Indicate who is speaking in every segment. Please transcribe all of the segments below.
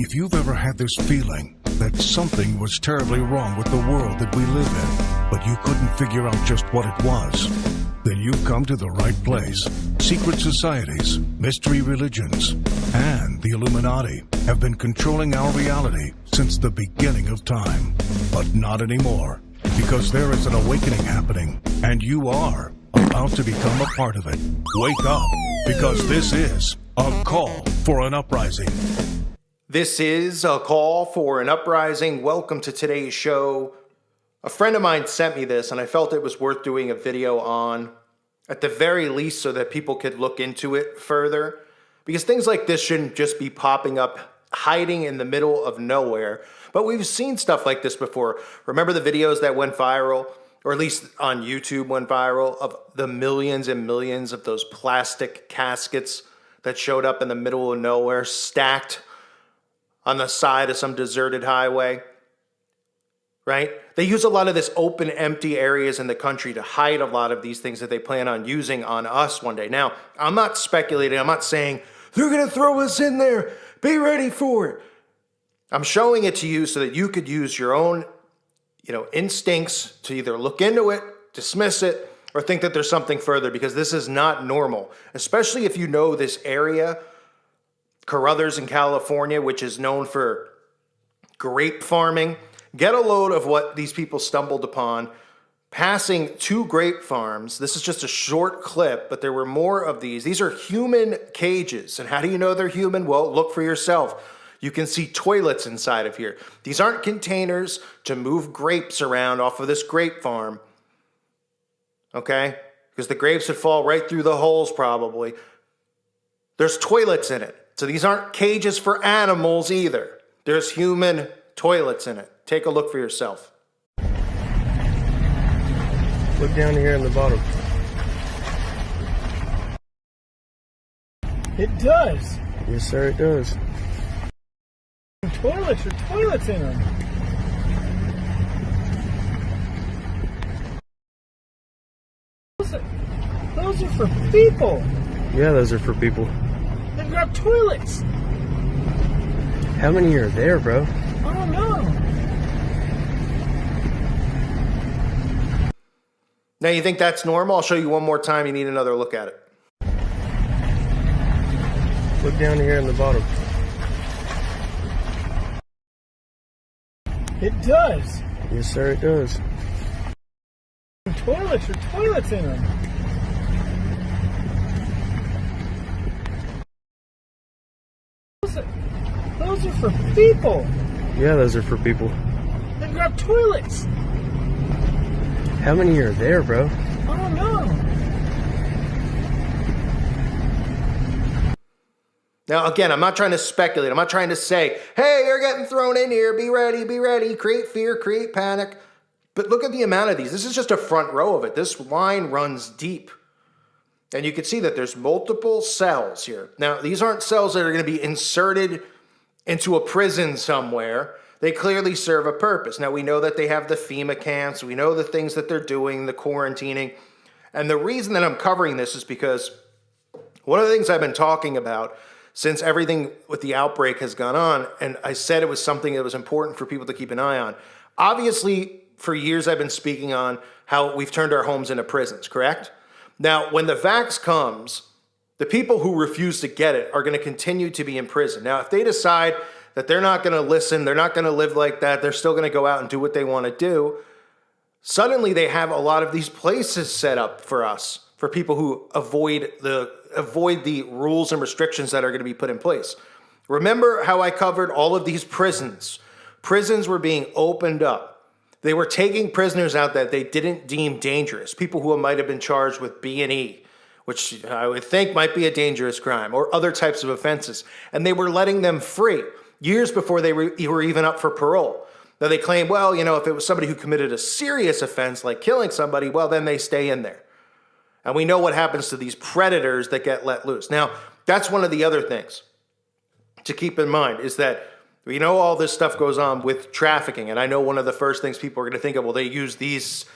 Speaker 1: If you've ever had this feeling that something was terribly wrong with the world that we live in, but you couldn't figure out just what it was, then you've come to the right place. Secret societies, mystery religions, and the Illuminati have been controlling our reality since the beginning of time. But not anymore, because there is an awakening happening, and you are about to become a part of it. Wake up, because this is a call for an uprising.
Speaker 2: This is a call for an uprising. Welcome to today's show. A friend of mine sent me this, and I felt it was worth doing a video on, at the very least so that people could look into it further. Because things like this shouldn't just be popping up, hiding in the middle of nowhere. But we've seen stuff like this before. Remember the videos that went viral, or at least on YouTube went viral, of the millions and millions of those plastic caskets that showed up in the middle of nowhere, stacked on the side of some deserted highway, right? They use a lot of this open, empty areas in the country to hide a lot of these things that they plan on using on us one day. Now, I'm not speculating. I'm not saying, they're going to throw us in there. Be ready for it. I'm showing it to you so that you could use your own, instincts to either look into it, dismiss it, or think that there's something further, because this is not normal, especially if you know this area, Caruthers in California, which is known for grape farming. Get a load of what these people stumbled upon passing two grape farms. This is just a short clip, but there were more of these. These are human cages. And how do you know they're human? Well, look for yourself. You can see toilets inside of here. These aren't containers to move grapes around off of this grape farm. Okay? Because the grapes would fall right through the holes probably. There's toilets in it. So these aren't cages for animals either. There's human toilets in it. Take a look for yourself.
Speaker 3: Look down here in the bottom.
Speaker 4: It does.
Speaker 3: Yes, sir, it does.
Speaker 4: Toilets or toilets in them. Those are for people.
Speaker 3: Yeah, those are for people.
Speaker 4: They've got toilets.
Speaker 3: How many are there, bro?
Speaker 4: I don't know.
Speaker 2: Now you think that's normal? I'll show you one more time. You need another look at it.
Speaker 3: Look down here in the bottom.
Speaker 4: It does.
Speaker 3: Yes, sir, it does.
Speaker 4: Toilets or toilets in them. Those are for people.
Speaker 3: Yeah, those are for people.
Speaker 4: They've got toilets.
Speaker 3: How many are there, bro?
Speaker 4: I don't know.
Speaker 2: Now, again, I'm not trying to speculate. I'm not trying to say, hey, you're getting thrown in here. Be ready, create fear, create panic. But look at the amount of these. This is just a front row of it. This line runs deep. And you can see that there's multiple cells here. Now, these aren't cells that are going to be inserted into a prison somewhere. They clearly serve a purpose. Now, we know that they have the FEMA camps. We know the things that they're doing, the quarantining. And the reason that I'm covering this is because one of the things I've been talking about since everything with the outbreak has gone on, and I said it was something that was important for people to keep an eye on. Obviously, for years I've been speaking on how we've turned our homes into prisons, correct? Now, when the vax comes, the people who refuse to get it are going to continue to be in prison. Now, if they decide that they're not going to listen, they're not going to live like that, they're still going to go out and do what they want to do, suddenly they have a lot of these places set up for us, for people who avoid the rules and restrictions that are going to be put in place. Remember how I covered all of these prisons? Prisons were being opened up. They were taking prisoners out that they didn't deem dangerous, people who might have been charged with B&E, which I would think might be a dangerous crime, or other types of offenses. And they were letting them free years before they were even up for parole. Now they claim, well, if it was somebody who committed a serious offense like killing somebody, well, then they stay in there. And we know what happens to these predators that get let loose. Now, that's one of the other things to keep in mind is that we know all this stuff goes on with trafficking. And I know one of the first things people are going to think of, well, they use these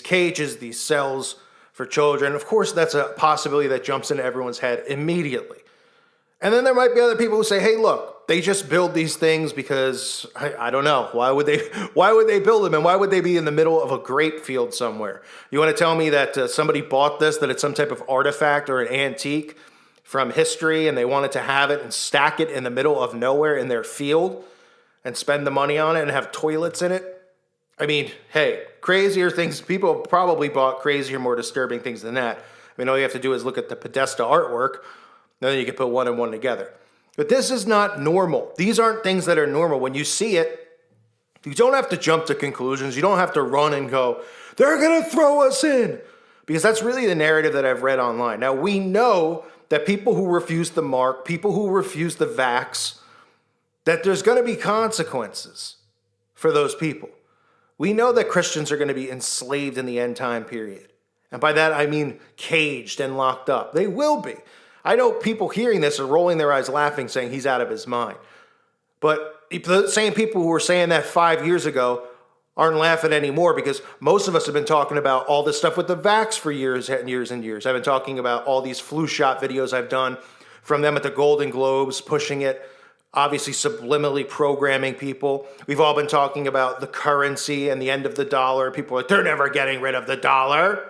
Speaker 2: cages, these cells for children. Of course, that's a possibility that jumps into everyone's head immediately. And then there might be other people who say, hey, look, they just build these things because I don't know. Why would they build them, and why would they be in the middle of a grape field somewhere? You want to tell me that somebody bought this, that it's some type of artifact or an antique from history, and they wanted to have it and stack it in the middle of nowhere in their field and spend the money on it and have toilets in it? I mean, hey, crazier things. People have probably bought crazier, more disturbing things than that. I mean, all you have to do is look at the Podesta artwork, and then you can put one and one together. But this is not normal. These aren't things that are normal. When you see it, you don't have to jump to conclusions. You don't have to run and go, they're going to throw us in. Because that's really the narrative that I've read online. Now, we know that people who refuse the mark, people who refuse the vax, that there's going to be consequences for those people. We know that Christians are going to be enslaved in the end time period. And by that, I mean caged and locked up. They will be. I know people hearing this are rolling their eyes laughing, saying he's out of his mind. But the same people who were saying that 5 years ago aren't laughing anymore, because most of us have been talking about all this stuff with the vax for years and years and years. I've been talking about all these flu shot videos I've done from them at the Golden Globes, pushing it, obviously subliminally programming people. We've all been talking about the currency and the end of the dollar. People are like, they're never getting rid of the dollar.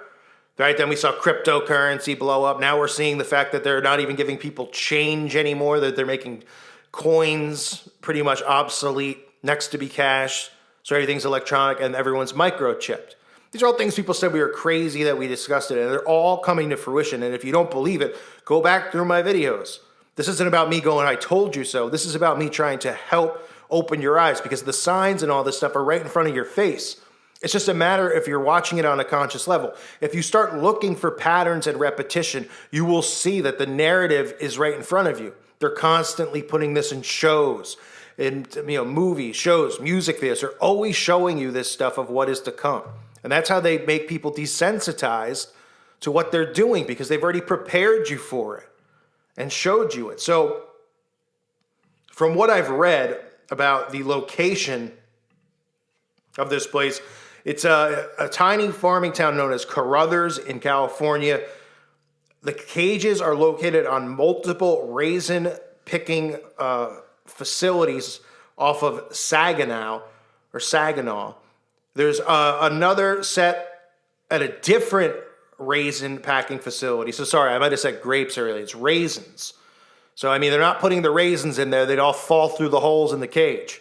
Speaker 2: Right? Then we saw cryptocurrency blow up. Now we're seeing the fact that they're not even giving people change anymore, that they're making coins pretty much obsolete, next to be cash. So everything's electronic and everyone's microchipped. These are all things people said we were crazy that we discussed it, and they're all coming to fruition. And if you don't believe it, go back through my videos. This isn't about me going, I told you so. This is about me trying to help open your eyes, because the signs and all this stuff are right in front of your face. It's just a matter if you're watching it on a conscious level. If you start looking for patterns and repetition, you will see that the narrative is right in front of you. They're constantly putting this in shows, in movies, shows, music videos. They're always showing you this stuff of what is to come. And that's how they make people desensitized to what they're doing, because they've already prepared you for it and showed you it. So from what I've read about the location of this place, it's a tiny farming town known as Carruthers in California. The cages are located on multiple raisin picking facilities off of Saginaw. There's another set at a different raisin packing facility. So sorry, I might have said grapes earlier. It's raisins. So, I mean, they're not putting the raisins in there. They'd all fall through the holes in the cage.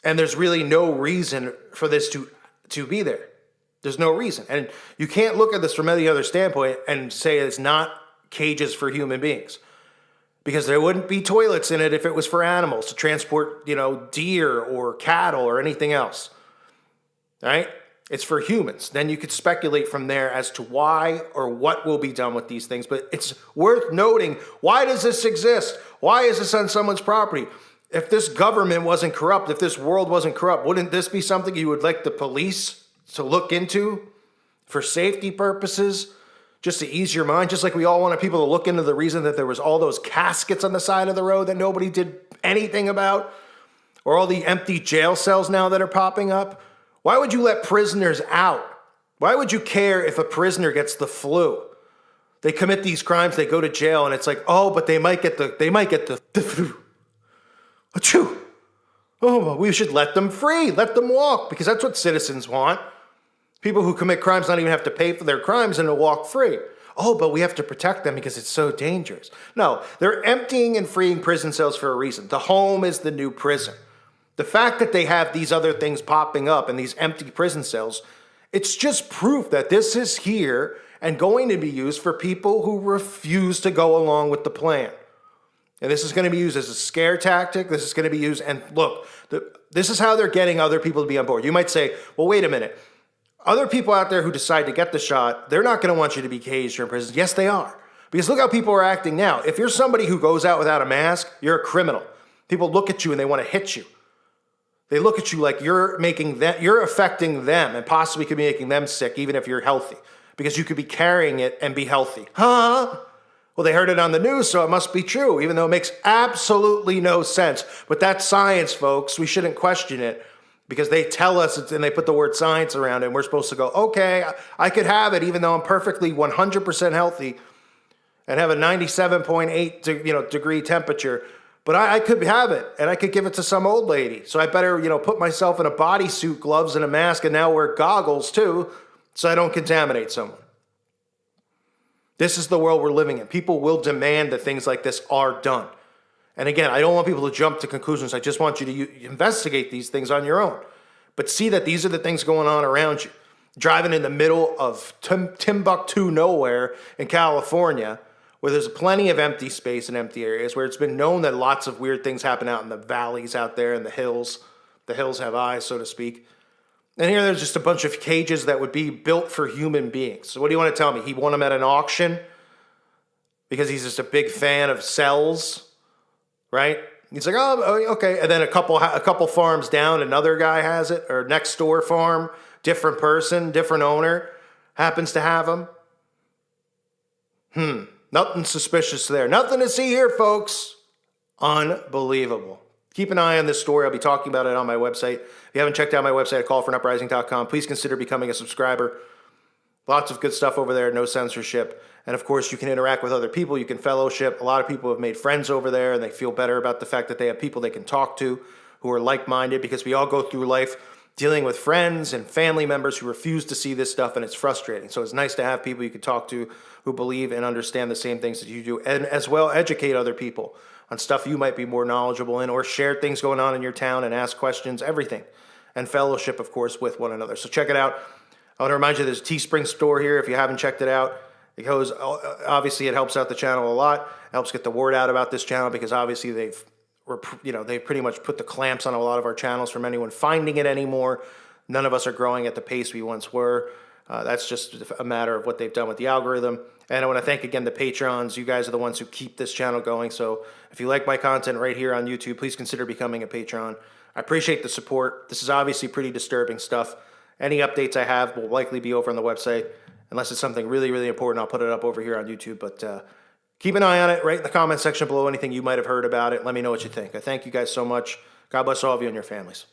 Speaker 2: And there's really no reason for this to be there. There's no reason. And you can't look at this from any other standpoint and say it's not cages for human beings, because there wouldn't be toilets in it if it was for animals to transport, deer or cattle or anything else. All right? It's for humans. Then you could speculate from there as to why or what will be done with these things. But it's worth noting, why does this exist? Why is this on someone's property? If this government wasn't corrupt, if this world wasn't corrupt, wouldn't this be something you would like the police to look into for safety purposes, just to ease your mind? Just like we all wanted people to look into the reason that there was all those caskets on the side of the road that nobody did anything about, or all the empty jail cells now that are popping up. Why would you let prisoners out? Why would you care if a prisoner gets the flu? They commit these crimes, they go to jail, and it's like, oh, but they might get the flu. Achoo! Oh, we should let them free. Let them walk, because that's what citizens want. People who commit crimes not even have to pay for their crimes and to walk free. Oh, but we have to protect them because it's so dangerous. No, they're emptying and freeing prison cells for a reason. The home is the new prison. The fact that they have these other things popping up and these empty prison cells, it's just proof that this is here and going to be used for people who refuse to go along with the plan. And this is going to be used as a scare tactic. This is going to be used, and look, this is how they're getting other people to be on board. You might say, well, wait a minute. Other people out there who decide to get the shot, they're not going to want you to be caged or in prison. Yes, they are. Because look how people are acting now. If you're somebody who goes out without a mask, you're a criminal. People look at you and they want to hit you. They look at you like you're affecting them and possibly could be making them sick, even if you're healthy, because you could be carrying it and be healthy. Huh? Well, they heard it on the news, so it must be true, even though it makes absolutely no sense. But that's science, folks. We shouldn't question it, because they tell us and they put the word science around it, and we're supposed to go, okay, I could have it even though I'm perfectly 100% healthy and have a 97.8 degree temperature, But I could have it, and I could give it to some old lady. So I better, put myself in a bodysuit, gloves, and a mask, and now wear goggles too, so I don't contaminate someone. This is the world we're living in. People will demand that things like this are done. And again, I don't want people to jump to conclusions. I just want you to investigate these things on your own. But see that these are the things going on around you. Driving in the middle of Timbuktu nowhere in California, where there's plenty of empty space and empty areas, where it's been known that lots of weird things happen out in the valleys out there and the hills. The hills have eyes, so to speak. And here there's just a bunch of cages that would be built for human beings. So what do you want to tell me? He won them at an auction because he's just a big fan of cells, right? He's like, oh, okay. And then a couple farms down, another guy has it, or next door farm, different person, different owner happens to have them. Nothing suspicious there. Nothing to see here, folks. Unbelievable. Keep an eye on this story. I'll be talking about it on my website. If you haven't checked out my website at callforuprising.com, please consider becoming a subscriber. Lots of good stuff over there, no censorship. And of course, you can interact with other people. You can fellowship. A lot of people have made friends over there, and they feel better about the fact that they have people they can talk to who are like-minded, because we all go through life dealing with friends and family members who refuse to see this stuff, and it's frustrating. So it's nice to have people you can talk to who believe and understand the same things that you do, and as well educate other people on stuff you might be more knowledgeable in, or share things going on in your town and ask questions, everything. And fellowship, of course, with one another. So check it out. I want to remind you there's a Teespring store here if you haven't checked it out. Because obviously it helps out the channel a lot. It helps get the word out about this channel, because obviously they've pretty much put the clamps on a lot of our channels from anyone finding it anymore. None of us are growing at the pace we once were. That's just a matter of what they've done with the algorithm. And I want to thank again the Patrons. You guys are the ones who keep this channel going. So if you like my content right here on YouTube, please consider becoming a Patron. I appreciate the support. This is obviously pretty disturbing stuff. Any updates I have will likely be over on the website. Unless it's something really, really important, I'll put it up over here on YouTube. But keep an eye on it. Write in the comment section below anything you might have heard about it. Let me know what you think. I thank you guys so much. God bless all of you and your families.